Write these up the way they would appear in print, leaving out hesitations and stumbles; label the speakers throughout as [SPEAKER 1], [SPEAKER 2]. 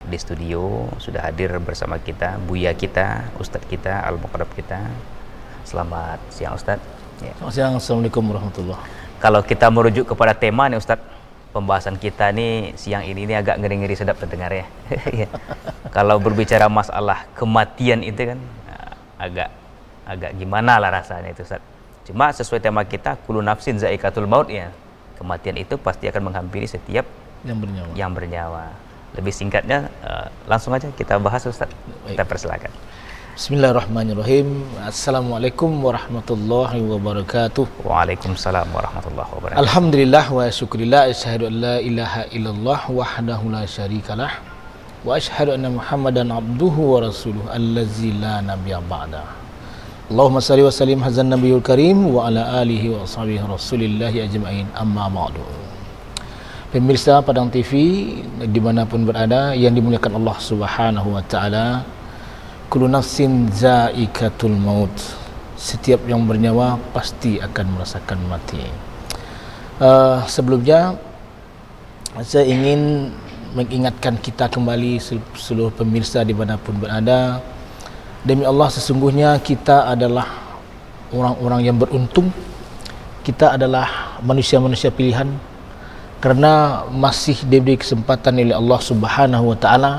[SPEAKER 1] di studio sudah hadir bersama kita Buya kita, Ustadz kita, Al-Muqarrab kita. Selamat siang Ustadz. Ya.
[SPEAKER 2] Selamat siang, Assalamualaikum warahmatullahi.
[SPEAKER 1] Kalau kita merujuk kepada tema nih Ustadz, pembahasan kita nih siang ini agak ngeri-ngeri sedap terdengar ya. Kalau berbicara masalah kematian itu kan agak gimana lah rasanya itu Ustadz. Cuma sesuai tema kita, kullu nafsin za'iqatul maut ya. Kematian itu pasti akan menghampiri setiap yang bernyawa. Lebih singkatnya langsung aja kita bahas Ustaz. Kita persilakan.
[SPEAKER 2] Bismillahirrahmanirrahim. Assalamualaikum warahmatullahi wabarakatuh.
[SPEAKER 1] Waalaikumsalam warahmatullahi wabarakatuh.
[SPEAKER 2] Alhamdulillah wa syukurillah, asyhadu an la ilaha illallah wahdahu la syarikalah wa asyhadu anna Muhammadan abduhu wa rasuluh allazi la nabiyya ba'da. Allahumma salli wa sallim hazan nabiyul karim wa ala alihi wa ashabihi rasulillahi ajma'in, amma ba'du. Pemirsa Padang TV dimanapun berada yang dimuliakan Allah Subhanahu wa ta'ala, kullu nafsin za'iqatul maut, setiap yang bernyawa pasti akan merasakan mati. Sebelumnya saya ingin mengingatkan kita kembali seluruh pemirsa dimanapun berada, demi Allah sesungguhnya kita adalah orang-orang yang beruntung. Kita adalah manusia-manusia pilihan karena masih diberi kesempatan oleh Allah Subhanahu wa taala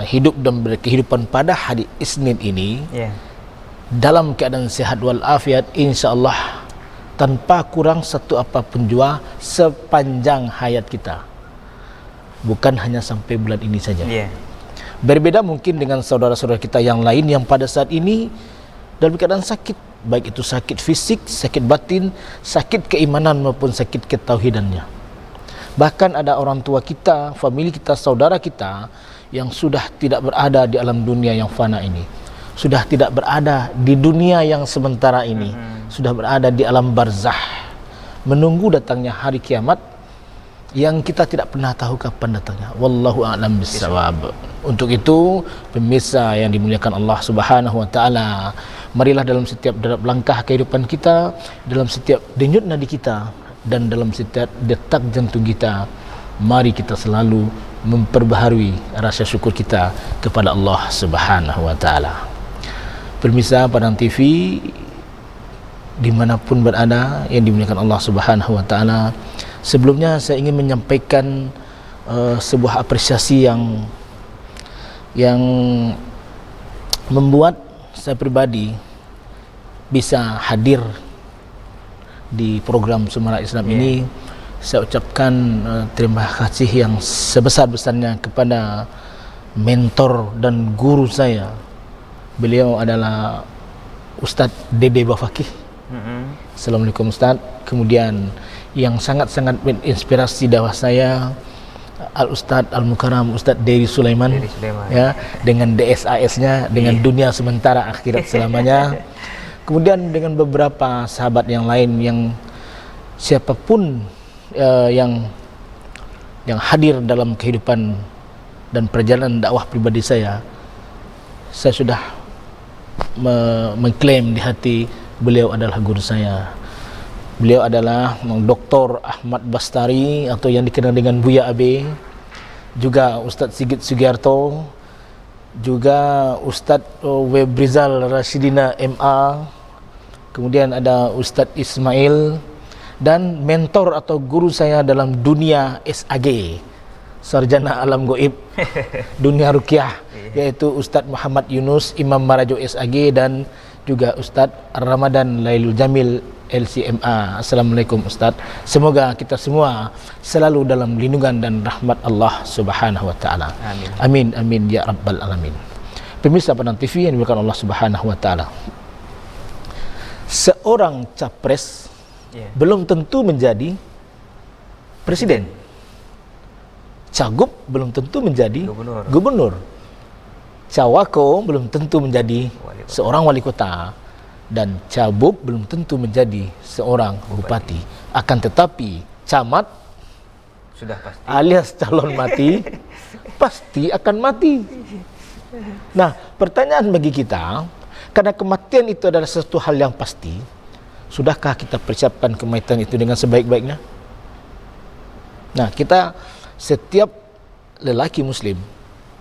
[SPEAKER 2] hidup dan berkehidupan pada hari Isnin ini dalam keadaan sehat walafiat, insyaallah tanpa kurang satu apapun jua sepanjang hayat kita, bukan hanya sampai bulan ini saja. Berbeda mungkin dengan saudara-saudara kita yang lain yang pada saat ini dalam keadaan sakit, baik itu sakit fisik, sakit batin, sakit keimanan maupun sakit ketauhidannya. Bahkan ada orang tua kita, famili kita, saudara kita yang sudah tidak berada di alam dunia yang fana ini, sudah tidak berada di dunia yang sementara ini, sudah berada di alam barzah, menunggu datangnya hari kiamat yang kita tidak pernah tahu kapan datangnya. Wallahu a'lam bissawab. Untuk itu, pemirsa yang dimuliakan Allah Subhanahu wa taala, marilah dalam setiap derap langkah kehidupan kita, dalam setiap denyut nadi kita, dan dalam setiap detak jantung kita, mari kita selalu memperbaharui rasa syukur kita kepada Allah Subhanahu wa taala. Pemirsa Padang TV dimanapun berada yang dimuliakan Allah Subhanahu wa taala, sebelumnya saya ingin menyampaikan sebuah apresiasi yang membuat saya pribadi bisa hadir di program Suara Islam ini. Saya ucapkan terima kasih yang sebesar-besarnya kepada mentor dan guru saya. Beliau adalah Ustadz Dede Bafakih. Assalamualaikum Ustadz. Kemudian yang sangat-sangat menginspirasi dakwah saya, Al-Ustadz Al-Mukarram Ustadz Dery Sulaiman, ya, dengan DSAS-nya, dengan dunia sementara akhirat selamanya. Kemudian dengan beberapa sahabat yang lain, yang siapapun yang hadir dalam kehidupan dan perjalanan dakwah pribadi saya sudah mengklaim di hati beliau adalah guru saya. Beliau adalah Dr. Ahmad Bastari atau yang dikenal dengan Buya Abe, juga Ustadz Sigit Sugiarto, juga Ustadz Webrizal Rashidina MA, kemudian ada Ustadz Ismail, dan mentor atau guru saya dalam dunia SAG, Sarjana Alam Goib, dunia Ruqyah, yaitu Ustadz Muhammad Yunus, Imam Marajo SAG, dan juga Ustadz Ramadan Lailul Jamil LCMA. Assalamualaikum Ustadz. Semoga kita semua selalu dalam lindungan dan rahmat Allah Subhanahu wa taala. Amin. Amin amin ya rabbal alamin. Pemirsa Padang TV yang dimuliakan Allah Subhanahu wa taala, seorang capres belum tentu menjadi presiden. Cagup belum tentu menjadi gubernur. Cawako belum tentu menjadi seorang wali kota, dan cabub belum tentu menjadi seorang bupati. Akan tetapi camat
[SPEAKER 1] sudah pasti,
[SPEAKER 2] alias calon mati pasti akan mati. Nah, pertanyaan bagi kita, karena kematian itu adalah sesuatu hal yang pasti, sudahkah kita persiapkan kematian itu dengan sebaik-baiknya? Nah, kita setiap lelaki muslim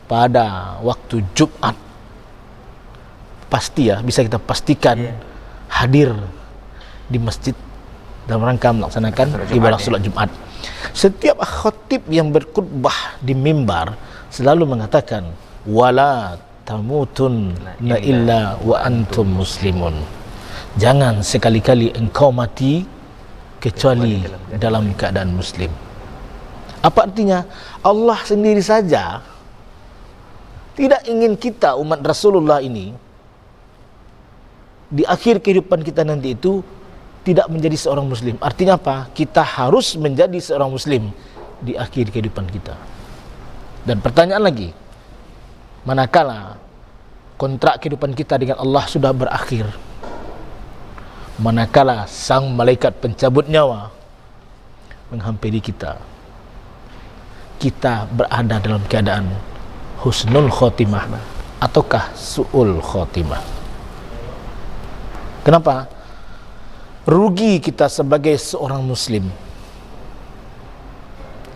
[SPEAKER 2] pada waktu Jumat pasti ya, bisa kita pastikan hadir di masjid dalam rangka melaksanakan ibadah sholat Jumat. Setiap khatib yang berkhutbah di mimbar selalu mengatakan wala tamutunna illa wa antum muslimun. Jangan sekali-kali engkau mati kecuali dalam keadaan muslim. Apa artinya? Allah sendiri saja tidak ingin kita umat Rasulullah ini di akhir kehidupan kita nanti itu tidak menjadi seorang muslim. Artinya apa? Kita harus menjadi seorang muslim di akhir kehidupan kita. Dan pertanyaan lagi, manakala kontrak kehidupan kita dengan Allah sudah berakhir, manakala sang malaikat pencabut nyawa menghampiri kita, kita berada dalam keadaan husnul khotimah ataukah su'ul khotimah? Kenapa? Rugi kita sebagai seorang muslim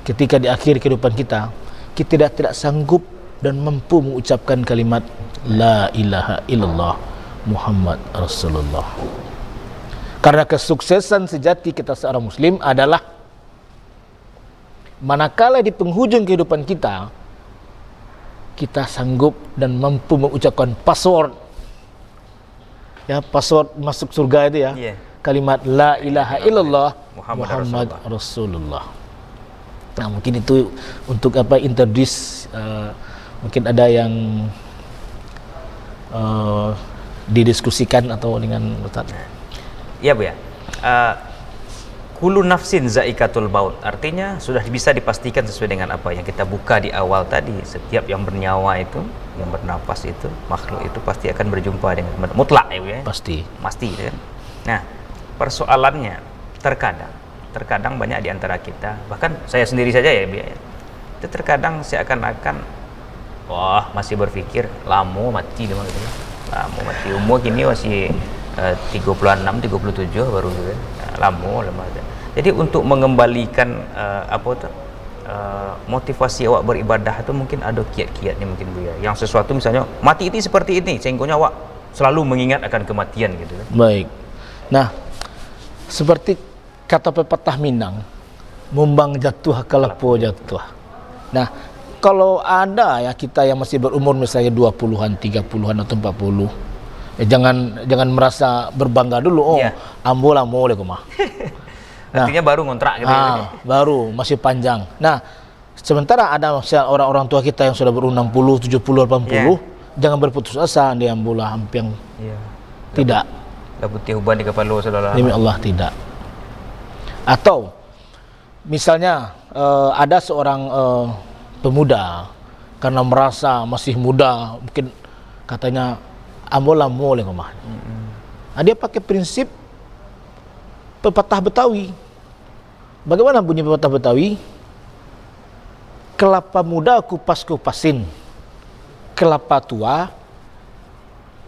[SPEAKER 2] ketika di akhir kehidupan kita tidak sanggup dan mampu mengucapkan kalimat la ilaha illallah Muhammad Rasulullah. Karena kesuksesan sejati kita seorang muslim adalah manakala di penghujung kehidupan kita sanggup dan mampu mengucapkan password masuk surga itu ya. Kalimat la ilaha illallah Muhammad Rasulullah. Nah, mungkin itu untuk introduce, mungkin ada yang didiskusikan atau dengan Ustaz.
[SPEAKER 1] Iya Bu ya. Kullu nafsin zaikatul maut, artinya sudah bisa dipastikan sesuai dengan apa yang kita buka di awal tadi. Setiap yang bernyawa itu, yang bernapas itu, makhluk itu pasti akan berjumpa dengan mutlak ya Bu ya. Pasti kan. Nah, persoalannya terkadang banyak di antara kita, bahkan saya sendiri saja ya, itu terkadang seakan-akan masih berpikir lama mati gitu, lama mati, umur kini masih 36, 37 baru gitu, lama. Jadi untuk mengembalikan motivasi awak beribadah itu mungkin ada kiat-kiatnya mungkin Bu ya, yang sesuatu misalnya mati itu seperti ini sehingga awak selalu mengingat akan kematian gitu kan.
[SPEAKER 2] Baik. Nah, seperti kata pepatah Minang, mumbang jatuh kalapo jatuh. Nah, kalau ada ya kita yang masih berumur misalnya 20-an, 30-an atau 40, jangan merasa berbangga dulu. Ambo lamo le kumah.
[SPEAKER 1] Artinya baru ngontrak gitu.
[SPEAKER 2] Baru masih panjang. Nah, sementara ada orang-orang tua kita yang sudah berumur 60, 70, 80, jangan berputus asa dia ambola hampir. Tidak.
[SPEAKER 1] Putih uban di kepala saudara.
[SPEAKER 2] Demi Allah tidak. Atau misalnya ada seorang pemuda karena merasa masih muda, mungkin katanya ambo-lambo le kumah. Dia pakai prinsip pepatah Betawi. Bagaimana bunyi pepatah Betawi? Kelapa muda kupas-kupasin, kelapa tua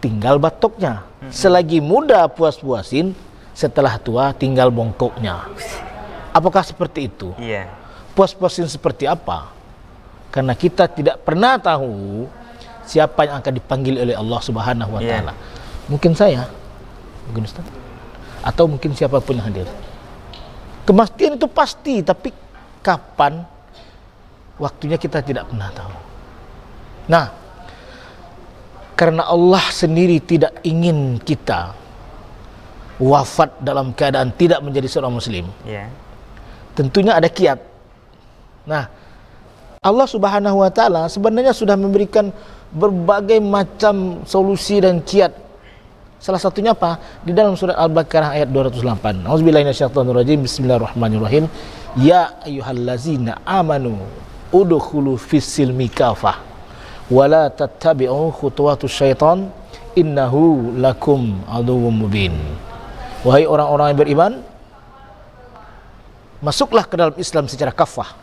[SPEAKER 2] tinggal batoknya. Selagi muda puas-puasin, setelah tua tinggal bongkoknya. Apakah seperti itu?
[SPEAKER 1] Iya.
[SPEAKER 2] Puas-puasin seperti apa? Karena kita tidak pernah tahu siapa yang akan dipanggil oleh Allah Subhanahu wa taala. Mungkin saya, mungkin Ustaz, atau mungkin siapapun yang hadir. Kematian itu pasti, tapi kapan waktunya kita tidak pernah tahu. Nah, karena Allah sendiri tidak ingin kita wafat dalam keadaan tidak menjadi seorang muslim. Tentunya ada kiat. Nah, Allah Subhanahu wa taala sebenarnya sudah memberikan berbagai macam solusi dan kiat. Salah satunya apa? Di dalam surat Al-Baqarah ayat 208. Auzubillahi minasyaitonirrajim. Bismillahirrahmanirrahim. Ya ayyuhallazina amanu udkhulu fis-silmi kafah wala tattabi'u khutuwatus syaitan innahu lakum aduwwum mubin. Wahai orang-orang yang beriman, masuklah ke dalam Islam secara kafah,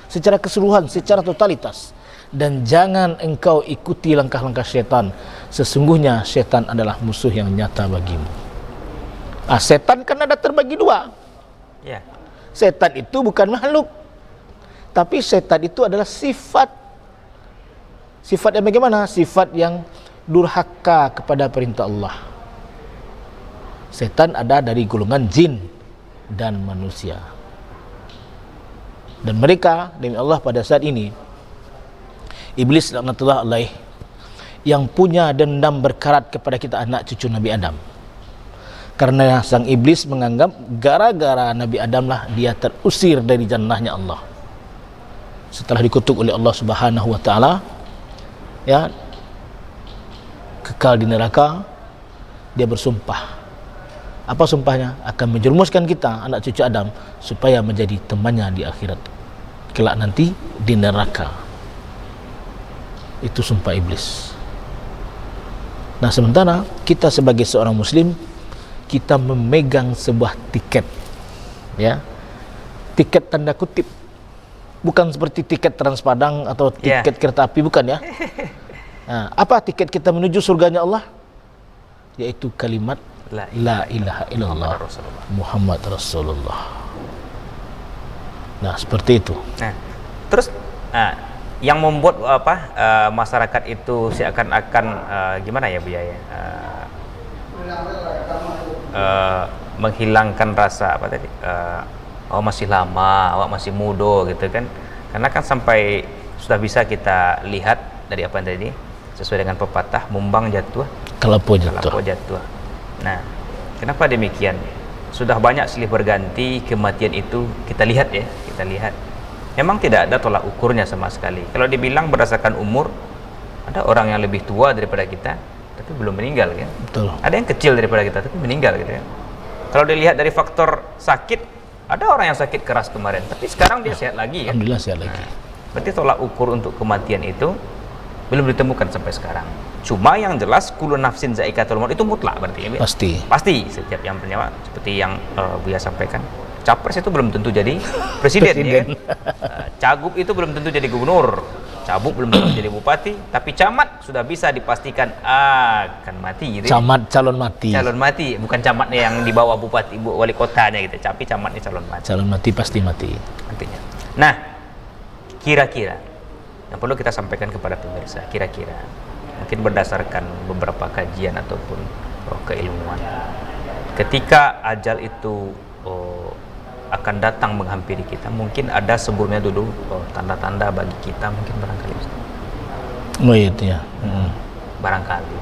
[SPEAKER 2] secara keseluruhan, secara totalitas, dan jangan engkau ikuti langkah-langkah syaitan. Sesungguhnya syaitan adalah musuh yang nyata bagimu. Setan kan ada terbagi dua. Setan itu bukan makhluk. Tapi setan itu adalah sifat yang bagaimana? Sifat yang durhaka kepada perintah Allah. Setan ada dari golongan jin dan manusia. Dan mereka, demi Allah, pada saat ini iblis laknatullah alaih yang punya dendam berkarat kepada kita anak cucu Nabi Adam. Karena sang iblis menganggap gara-gara Nabi Adam lah dia terusir dari jannahnya Allah. Setelah dikutuk oleh Allah Subhanahu wa taala, ya, kekal di neraka, dia bersumpah. Apa sumpahnya? Akan menjerumuskan kita anak cucu Adam supaya menjadi temannya di akhirat kelak nanti di neraka. Itu sumpah iblis. Nah, sementara kita sebagai seorang muslim, kita memegang sebuah tiket, ya, tiket tanda kutip, bukan seperti tiket Transpadang atau tiket kereta api, bukan ya. Nah, apa tiket kita menuju surganya Allah? Yaitu kalimat La ilaha illallah Muhammad Rasulullah. Nah, seperti itu.
[SPEAKER 1] Nah, terus yang membuat masyarakat itu seakan-akan gimana ya Bu ya, menghilangkan rasa apa tadi, oh masih lama, awak masih muda gitu kan, karena kan sampai sudah bisa kita lihat dari apa yang tadi sesuai dengan pepatah, mumbang jatuh
[SPEAKER 2] kalapo
[SPEAKER 1] jatuh. Nah, kenapa demikian? Sudah banyak silih berganti kematian itu kita lihat ya, kita lihat memang tidak ada tolak ukurnya sama sekali. Kalau dibilang berdasarkan umur, ada orang yang lebih tua daripada kita tapi belum meninggal kan.
[SPEAKER 2] Betul.
[SPEAKER 1] Ada yang kecil daripada kita tapi meninggal gitu kan. Kalau dilihat dari faktor sakit, ada orang yang sakit keras kemarin tapi sekarang dia sehat lagi kan.
[SPEAKER 2] Alhamdulillah sehat lagi.
[SPEAKER 1] Berarti tolak ukur untuk kematian itu belum ditemukan sampai sekarang. Cuma yang jelas kullu nafsin za'iqatul maut itu mutlak berarti ya. Pasti setiap yang bernyawa, seperti yang Buya sampaikan. Capres itu belum tentu jadi presiden. Ya kan? Cagup itu belum tentu jadi gubernur, cabuk belum tentu jadi bupati, tapi camat sudah bisa dipastikan akan mati gitu.
[SPEAKER 2] Camat calon mati,
[SPEAKER 1] bukan camatnya yang di bawah bupati, wali kotanya gitu, tapi camatnya calon mati
[SPEAKER 2] pasti mati
[SPEAKER 1] nantinya. Nah, kira-kira yang perlu kita sampaikan kepada pemirsa, kira-kira mungkin berdasarkan beberapa kajian ataupun keilmuan, ketika ajal itu akan datang menghampiri kita, mungkin ada sebelumnya dulu tanda-tanda bagi kita, mungkin barangkali
[SPEAKER 2] oh iya itu ya.
[SPEAKER 1] Barangkali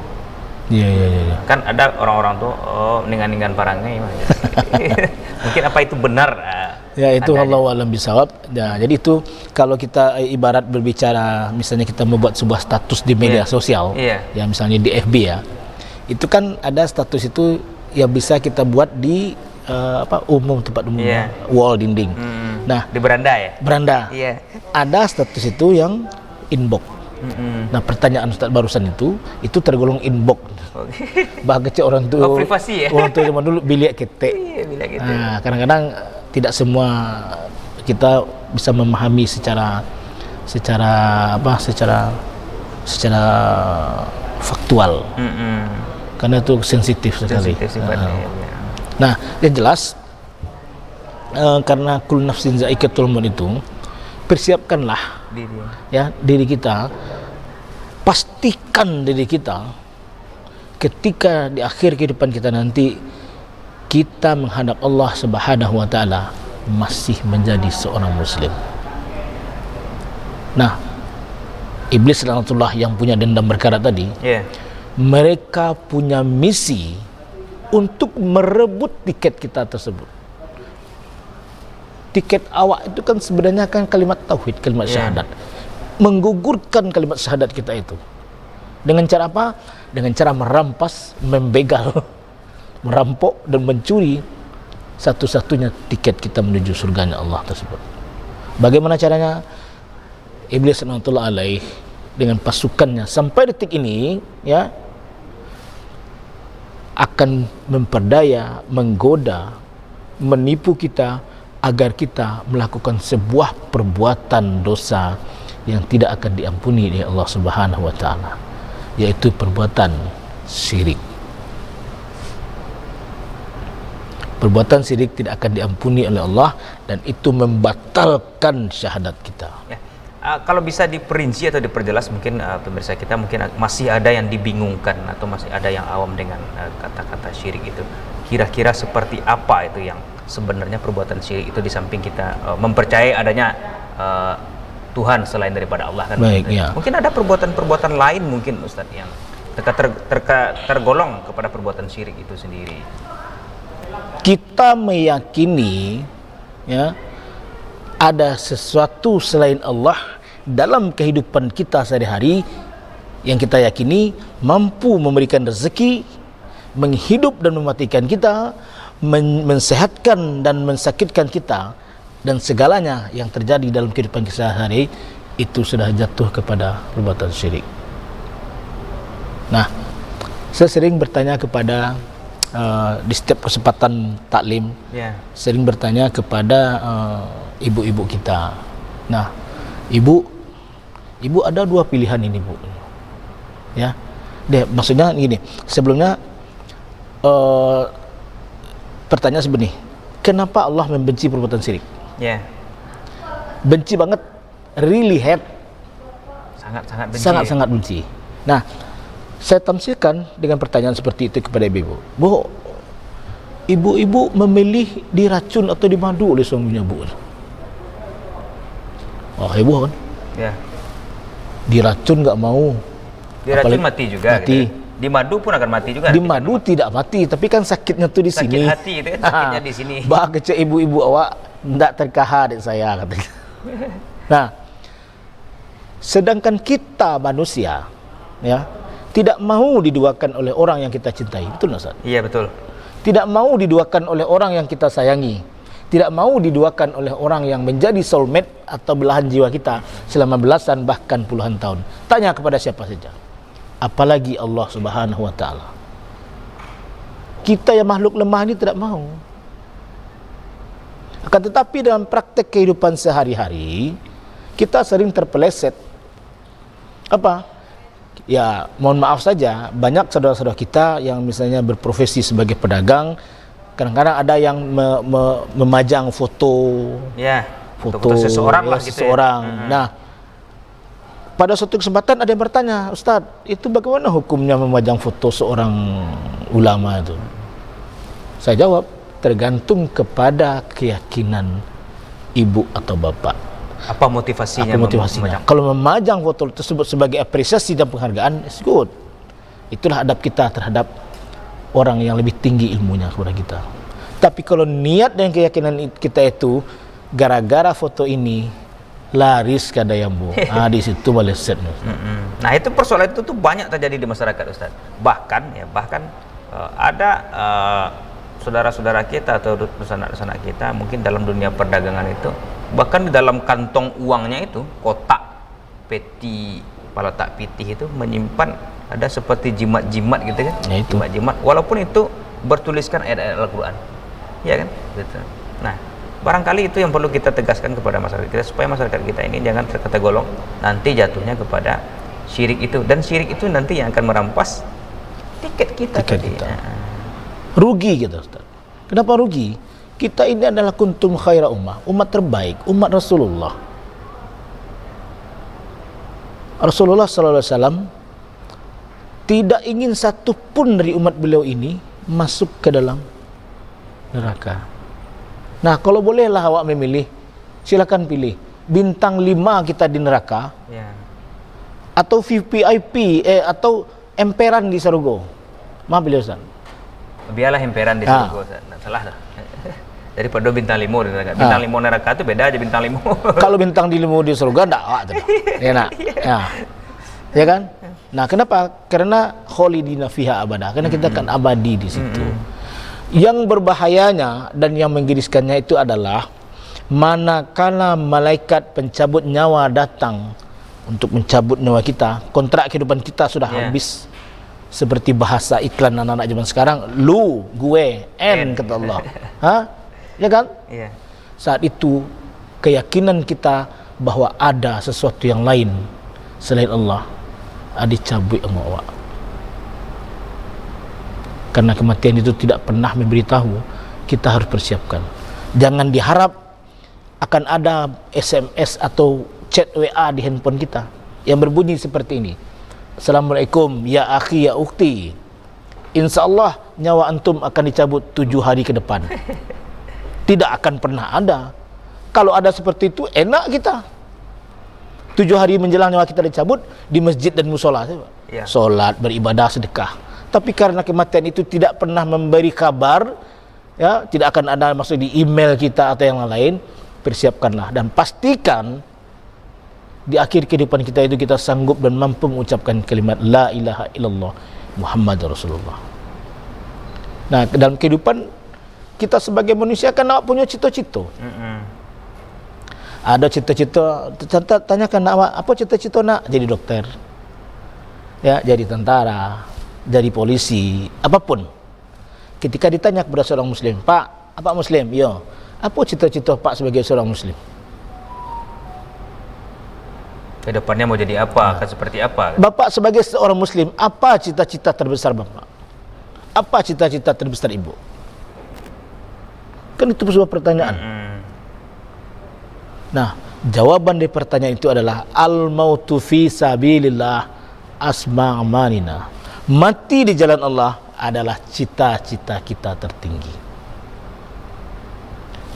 [SPEAKER 2] iya.
[SPEAKER 1] Kan ada orang-orang tuh ningan-ningan parangnya mungkin apa itu benar?
[SPEAKER 2] Ya itu Allah alam bisawab. Ya, jadi itu kalau kita ibarat berbicara, misalnya kita membuat sebuah status di media sosial, ya misalnya di FB ya, itu kan ada status itu yang bisa kita buat di umum, tempat umum, wall, dinding. Nah,
[SPEAKER 1] di beranda ya?
[SPEAKER 2] Beranda. Iya. Ada status itu yang inbox. Nah, pertanyaan Ustaz barusan itu tergolong inbox. Bahkan orang tuh
[SPEAKER 1] privasi ya?
[SPEAKER 2] Orang tuh zaman dulu bilik ketek.
[SPEAKER 1] Iya, bilik ketek.
[SPEAKER 2] Nah, kadang-kadang tidak semua kita bisa memahami secara faktual. Karena itu sensitif sekali. Nah, yang jelas karena kullu nafsin za'iqatul maut itu, persiapkanlah diri kita, pastikan diri kita ketika di akhir kehidupan kita nanti kita menghadap Allah Subhanahu wa taala masih menjadi seorang muslim. Nah, iblis laknatullah yang punya dendam berkarat tadi, mereka punya misi untuk merebut tiket kita tersebut. Tiket awak itu kan sebenarnya kan kalimat tauhid, kalimat syahadat. Menggugurkan kalimat syahadat kita itu. Dengan cara apa? Dengan cara merampas, membegal, merampok dan mencuri satu-satunya tiket kita menuju surganya Allah tersebut. Bagaimana caranya? Iblis laknatullah alaih dengan pasukannya sampai detik ini ya akan memperdaya, menggoda, menipu kita agar kita melakukan sebuah perbuatan dosa yang tidak akan diampuni oleh Allah Subhanahu wa taala, yaitu perbuatan syirik. Perbuatan syirik tidak akan diampuni oleh Allah dan itu membatalkan syahadat kita.
[SPEAKER 1] Ya. Kalau bisa diperinci atau diperjelas, mungkin pemirsa kita mungkin masih ada yang dibingungkan atau masih ada yang awam dengan kata-kata syirik itu. Kira-kira seperti apa itu yang sebenarnya perbuatan syirik itu, di samping kita mempercayai adanya Tuhan selain daripada Allah kan?
[SPEAKER 2] Baik, ya.
[SPEAKER 1] Mungkin ada perbuatan-perbuatan lain mungkin Ustadz yang tergolong kepada perbuatan syirik itu sendiri.
[SPEAKER 2] Kita meyakini ya ada sesuatu selain Allah dalam kehidupan kita sehari-hari yang kita yakini mampu memberikan rezeki, menghidup dan mematikan kita, mensehatkan dan mensakitkan kita, dan segalanya yang terjadi dalam kehidupan kita sehari-hari itu sudah jatuh kepada perbuatan syirik. Nah, saya sering bertanya kepada di setiap kesempatan taklim, sering bertanya kepada ibu-ibu kita. Nah, ibu ada dua pilihan ini, Bu. Ya, maksudnya gini. Sebelumnya pertanyaan sebenarnya, kenapa Allah membenci perbuatan syirik? Benci banget, really hate.
[SPEAKER 1] Sangat-sangat benci.
[SPEAKER 2] Sangat-sangat benci. Nah, saya tafsirkan dengan pertanyaan seperti itu kepada ibu-ibu. Bu, ibu-ibu memilih diracun atau dimadu oleh suaminya, Bu? Oh, heboh kan? Ya. Diracun nggak mau.
[SPEAKER 1] Diracun mati juga.
[SPEAKER 2] Mati.
[SPEAKER 1] Gitu. Dimadu pun akan mati juga.
[SPEAKER 2] Dimadu tidak mati, tapi kan sakitnya tuh di sini.
[SPEAKER 1] Sakit hati itu kan, sakitnya di sini.
[SPEAKER 2] Bah, kecil ibu-ibu awak tidak terkahar adik saya katanya. Nah, sedangkan kita manusia, ya, tidak mau diduakan oleh orang yang kita cintai. Betul nggak, Ustaz? Iya, betul. Tidak mau diduakan oleh orang yang kita sayangi. Tidak mau diduakan oleh orang yang menjadi soulmate atau belahan jiwa kita selama belasan bahkan puluhan tahun. Tanya kepada siapa saja. Apalagi Allah Subhanahu wa taala. Kita yang makhluk lemah ini tidak mau. Akan tetapi dalam praktek kehidupan sehari-hari kita sering terpeleset. Apa? Ya, mohon maaf saja, banyak saudara-saudara kita yang misalnya berprofesi sebagai pedagang, kadang-kadang ada yang memajang foto, foto seseorang lah, gitu ya. Nah, pada suatu kesempatan ada yang bertanya, Ustadz, itu bagaimana hukumnya memajang foto seorang ulama itu? Saya jawab, tergantung kepada keyakinan ibu atau bapak. Apa motivasinya? Kalau memajang foto tersebut sebagai apresiasi dan penghargaan, it's good. Itulah adab kita terhadap orang yang lebih tinggi ilmunya kepada kita. Tapi kalau niat dan keyakinan kita itu gara-gara foto ini laris kadayam, Bu. Di situ melesetnya.
[SPEAKER 1] Nah, itu persoalan itu tuh banyak terjadi di masyarakat, Ustaz. Bahkan ada saudara-saudara kita atau sanak-sanak kita mungkin dalam dunia perdagangan itu, bahkan di dalam kantong uangnya itu, kotak peti kepala tak pitih itu menyimpan ada seperti jimat-jimat gitu kan, jimat-jimat, walaupun itu bertuliskan ayat-ayat Al-Quran, ya kan, gitu. Nah, barangkali itu yang perlu kita tegaskan kepada masyarakat kita, supaya masyarakat kita ini jangan tergolong nanti jatuhnya kepada syirik itu, dan syirik itu nanti yang akan merampas tiket kita.
[SPEAKER 2] Rugi kita, Ustaz. Kenapa rugi? Kita ini adalah kuntum khaira ummah, umat terbaik, umat Rasulullah. Rasulullah sallallahu alaihi wasallam tidak ingin satu pun dari umat beliau ini masuk ke dalam neraka. Nah, kalau bolehlah awak memilih, silakan pilih bintang 5 kita di neraka, atau VIP atau emperan di surga. Maaf beliau, Ustaz. Biarlah emperan di surga, Ustaz. Nah, salah dah. Daripada bintang 5 di neraka. Bintang 5 neraka itu beda aja bintang 5. Kalau bintang 5 di surga enggak awak tuh. Ya nak. Ya kan? Nah, kenapa? Karena kholidina fiha abada. Karena kita akan abadi di situ. Yang berbahayanya dan yang menggiriskannya itu adalah manakala malaikat pencabut nyawa datang untuk mencabut nyawa kita, kontrak kehidupan kita sudah habis. Seperti bahasa iklan anak-anak zaman sekarang, lu, gue, kata Allah. Ya kan? Saat itu keyakinan kita bahwa ada sesuatu yang lain selain Allah dicabut sama awak. Karena kematian itu tidak pernah memberitahu kita harus persiapkan. Jangan diharap akan ada SMS atau chat WA di handphone kita yang berbunyi seperti ini. Assalamualaikum ya akhi ya ukhti, insyaallah nyawa antum akan dicabut 7 hari ke depan. Tidak akan pernah ada. Kalau ada seperti itu enak kita. 7 hari menjelang nyawa kita dicabut di masjid dan musola, ya. Solat, beribadah, sedekah. Tapi karena kematian itu tidak pernah memberi kabar, ya, tidak akan ada maksud di email kita atau yang lain. Persiapkanlah dan pastikan di akhir kehidupan kita itu kita sanggup dan mampu mengucapkan kalimat la ilaha illallah Muhammad Rasulullah. Nah, dalam kehidupan kita sebagai manusia kan nak punya cita-cita. Ada cita-cita, tanyakan nak apa cita-cita nak? Jadi dokter, ya, jadi tentara, jadi polisi, apapun. Ketika ditanya kepada seorang muslim, Pak, apa muslim? Ya. Apa cita-cita Pak sebagai seorang muslim?
[SPEAKER 1] Kedepannya mau jadi apa? Akan seperti apa?
[SPEAKER 2] Bapak sebagai seorang muslim, apa cita-cita terbesar Bapak? Apa cita-cita terbesar Ibu? Kan itu sebuah pertanyaan. Nah, jawaban dari pertanyaan itu adalah al-mautu fi sabilillah asma amanina. Mati di jalan Allah adalah cita-cita kita tertinggi.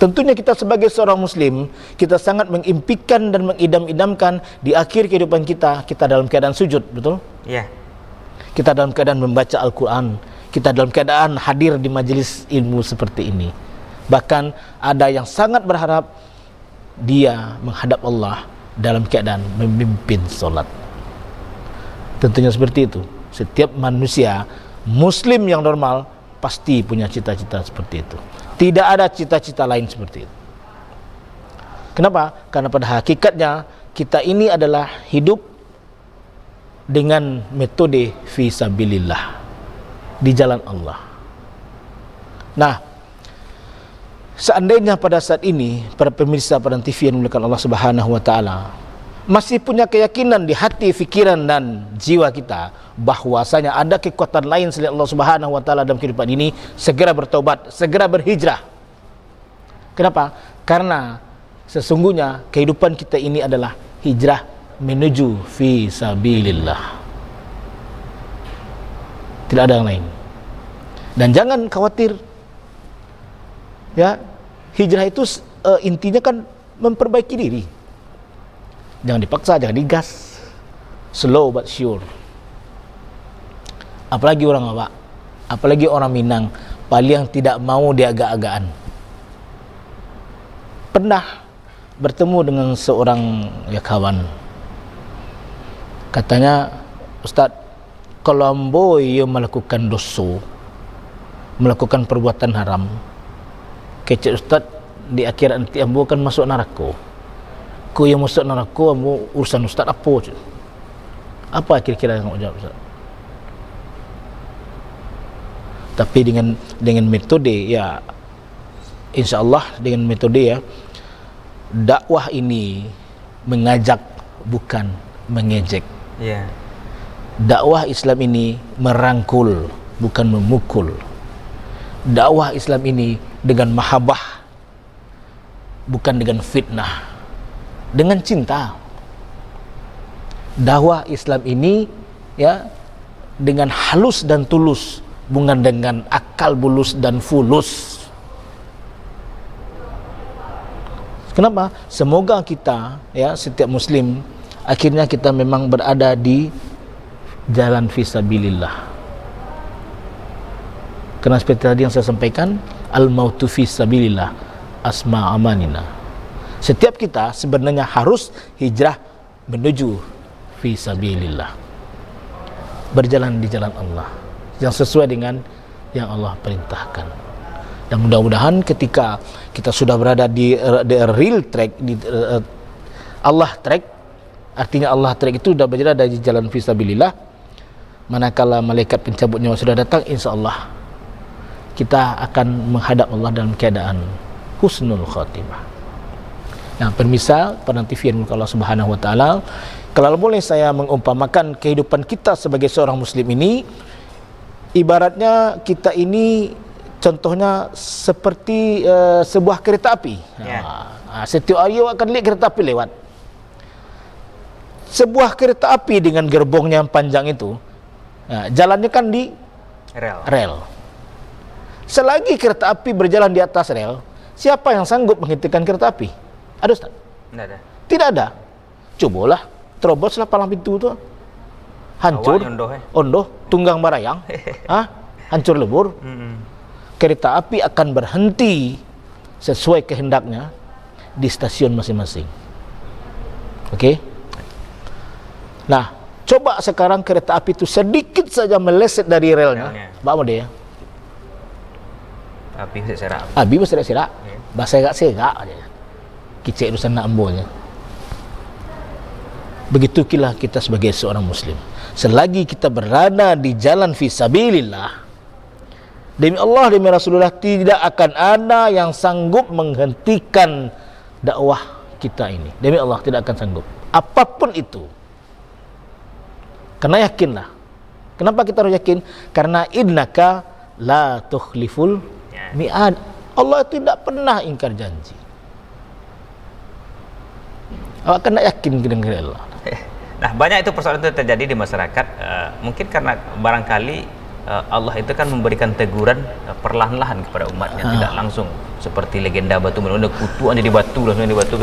[SPEAKER 2] Tentunya kita sebagai seorang muslim, kita sangat mengimpikan dan mengidam-idamkan di akhir kehidupan kita dalam keadaan sujud, betul?
[SPEAKER 1] Iya.
[SPEAKER 2] Kita dalam keadaan membaca Al-Quran, kita dalam keadaan hadir di majelis ilmu seperti ini. Bahkan ada yang sangat berharap dia menghadap Allah dalam keadaan memimpin solat. Tentunya seperti itu. Setiap manusia muslim yang normal pasti punya cita-cita seperti itu. Tidak ada cita-cita lain seperti itu. Kenapa? Karena pada hakikatnya kita ini adalah hidup dengan metode fisabilillah, di jalan Allah. Nah, seandainya pada saat ini para pemirsa pada TV yang dimuliakan Allah Subhanahu wa taala masih punya keyakinan di hati, fikiran dan jiwa kita bahwasanya ada kekuatan lain selain Allah Subhanahu wa taala dalam kehidupan ini, segera bertobat, segera berhijrah. Kenapa? Karena sesungguhnya kehidupan kita ini adalah hijrah menuju fi sabilillah. Tidak ada yang lain. Dan jangan khawatir. Ya, hijrah itu intinya kan memperbaiki diri. Jangan dipaksa, jangan digas. Slow but sure. Apalagi orang Awak, apalagi orang Minang, paling tidak mau diagak-agakan. Pernah bertemu dengan seorang kawan. Katanya, Ustaz, kalau ambo ia melakukan dosa, melakukan perbuatan haram, kecil Ustaz, di akhirat nanti ambo akan masuk neraka. Ku yang masuk neraka, ambo urusan Ustaz apa? Apa kira-kira yang kamu jawab, Ustaz? Tapi dengan metode, ya, insya-Allah dengan metode, ya, dakwah ini mengajak bukan mengejek.
[SPEAKER 1] Yeah.
[SPEAKER 2] Dakwah Islam ini merangkul bukan memukul. Dakwah Islam ini dengan mahabbah bukan dengan fitnah, dengan cinta. Dakwah Islam ini, ya, dengan halus dan tulus, bukan dengan akal bulus dan fulus. Kenapa? Semoga kita, ya, setiap muslim akhirnya kita memang berada di jalan fisabilillah. Karena seperti tadi yang saya sampaikan, al-mautu fisabilillah asma amanina. Setiap kita sebenarnya harus hijrah menuju fisabilillah, berjalan di jalan Allah yang sesuai dengan yang Allah perintahkan. Dan mudah-mudahan ketika kita sudah berada di real track, di Allah track, artinya Allah track itu sudah berada di jalan fisabilillah, manakala malaikat pencabut nyawa sudah datang, insya-Allah kita akan menghadap Allah dalam keadaan husnul khatimah. Nah, pemirsa pada TV yang Allah Subhanahu wa taala, kalau boleh saya mengumpamakan kehidupan kita sebagai seorang muslim ini, ibaratnya kita ini contohnya seperti sebuah kereta api. Setiap hari akan lihat kereta api lewat. Sebuah kereta api dengan gerbongnya yang panjang itu, jalannya kan di rel. Selagi kereta api berjalan di atas rel, siapa yang sanggup menghentikan kereta api? Ada Ustaz?
[SPEAKER 1] Tidak ada.
[SPEAKER 2] Tidak ada. Cobalah, teroboslah palang pintu itu. Hancur, ondoh, tunggang barayang, hancur lebur. Kereta api akan berhenti sesuai kehendaknya di stasiun masing-masing. Oke? Nah, coba sekarang kereta api itu sedikit saja meleset dari relnya. Bapak dia.
[SPEAKER 1] Api serak.
[SPEAKER 2] Abi berserak-serak. Bahasa segak aja. Kicik urusan nak ambolnya. Begitu kila kita sebagai seorang muslim. Selagi kita berada di jalan fisabilillah, demi Allah, demi Rasulullah, tidak akan ada yang sanggup menghentikan dakwah kita ini. Demi Allah, tidak akan sanggup. Apapun itu. Karena yakinlah. Kenapa kita harus yakin? Karena innaka la tukhliful mi'ad. Allah tidak pernah ingkar janji. Awak kena yakin dengan Allah.
[SPEAKER 1] Nah, banyak itu persoalan itu terjadi di masyarakat. Mungkin karena barangkali Allah itu kan memberikan teguran perlahan-lahan kepada umatnya, tidak langsung seperti legenda batu melunda, kutuan jadi batu langsung di batu.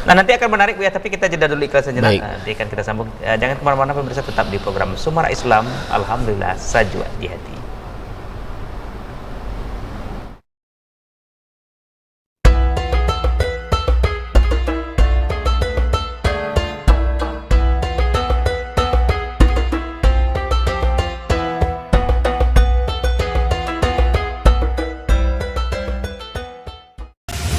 [SPEAKER 1] Nah, nanti akan menarik ya, tapi kita jeda dulu iklan sejenak. Nanti akan kita sambung. Jangan kemana-mana, pemirsa, tetap di program Suara Islam. Alhamdulillah, Sajwa di Hati.